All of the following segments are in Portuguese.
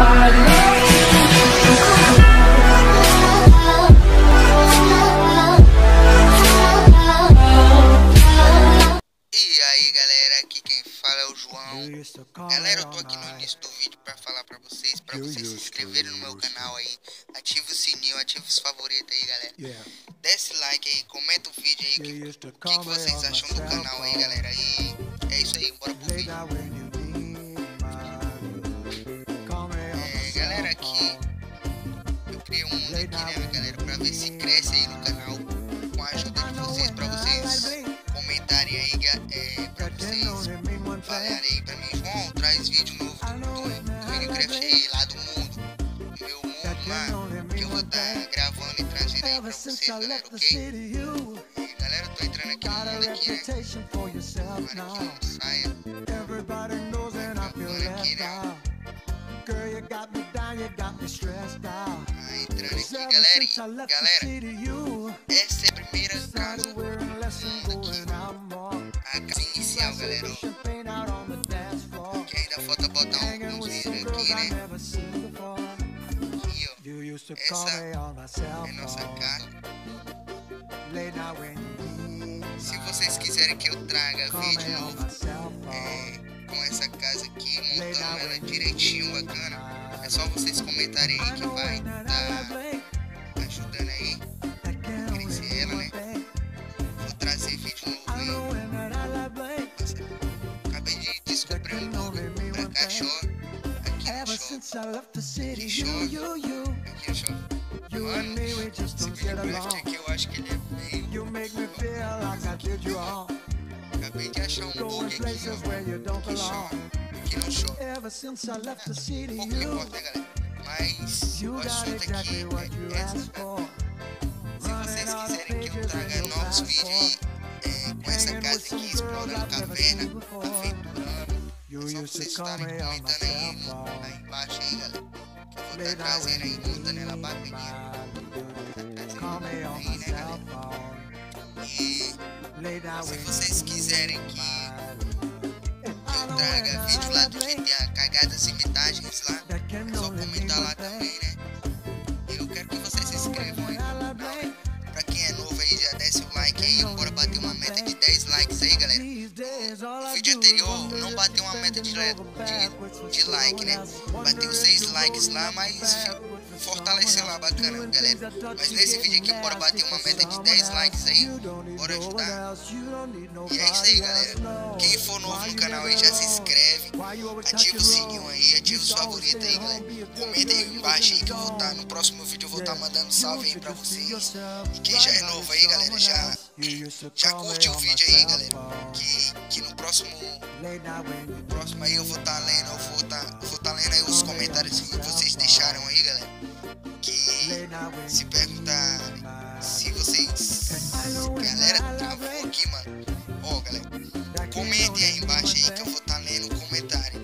E aí galera, aqui quem fala é o João. Galera, eu tô aqui no início do vídeo pra falar pra vocês se inscreverem no meu canal aí. Ative o sininho, ative os favoritos aí, galera. Desce like aí, comenta o vídeo aí, o que vocês acham do canal aí, galera. E é isso aí, bora pro vídeo. Galera, aqui eu criei um mundo aqui, né, galera, pra ver se cresce aí no canal com a ajuda de vocês, pra vocês comentarem aí, pra vocês falarem aí pra mim, João, traz vídeo novo do Minecraft aí, lá do mundo, do meu mundo lá, que eu vou estar gravando e trazendo aí pra vocês, galera, ok? E galera, eu tô entrando aqui no mundo aqui, né? Tomara que não saia. Gravando aqui, né? Entrando aqui, galera, essa é a primeira casa do mundo aqui, a casa inicial, galera, ó. Que ainda falta botar uns vidros aqui, né? Aqui, ó, essa é nossa casa. Se vocês quiserem que eu traga vídeo novo com essa casa aqui, montando ela direitinho, bacana, é só vocês comentarem aí que vai tá ajudando aí a crescer ela, né? Vou trazer vídeo novo aí. Nossa, acabei de descobrir um bug pra cachorro. Aqui não chove, aqui chove, aqui chove. Mano, esse Minecraft aqui eu acho que ele é meio... Acabei de achar um bug aqui, ó, que chove, aqui não chove. Pouco me importa, né, galera? Mas o assunto aqui é essa, cara. Se vocês quiserem que eu traga novos vídeos aí, com essa casa aqui, explorando caverna, aventurando, é só vocês estarem comentando aí embaixo aí, galera, que eu vou estar trazendo aí, montando ela bacaninha. Aí, né, galera? E se vocês quiserem que eu traga vídeo lá do GTA, cagadas e metagens lá, é só comentar lá também, né? Eu quero que vocês se inscrevam aí no canal, né? Pra quem é novo aí, já desce o like aí, bora bater uma meta de 10 likes aí, galera. No vídeo anterior não bateu uma meta de like, né? Bateu 6 likes lá, mas fortaleceu lá, bacana, galera. Mas nesse vídeo aqui, bora bater uma meta de 10 likes aí, bora ajudar. E é isso aí, galera. Quem for novo no canal aí, já se inscreve, ativa o sininho aí, ativa os favoritos aí, galera. Comenta aí embaixo aí que eu vou estar, no próximo vídeo eu vou estar mandando salve aí pra vocês. E quem já é novo aí, galera, já curte o vídeo aí, galera, que no próximo aí eu vou estar lendo, lendo aí os comentários que vocês deixaram aí, galera. Que se perguntar se vocês... Galera, travou aqui, mano. Ó, galera, comentem aí embaixo aí que eu vou estar lendo o comentário.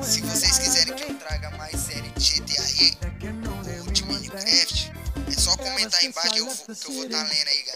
Se vocês quiserem que eu traga mais série de GTA aí, ou de Minecraft, é só comentar aí embaixo que eu vou estar lendo aí, galera.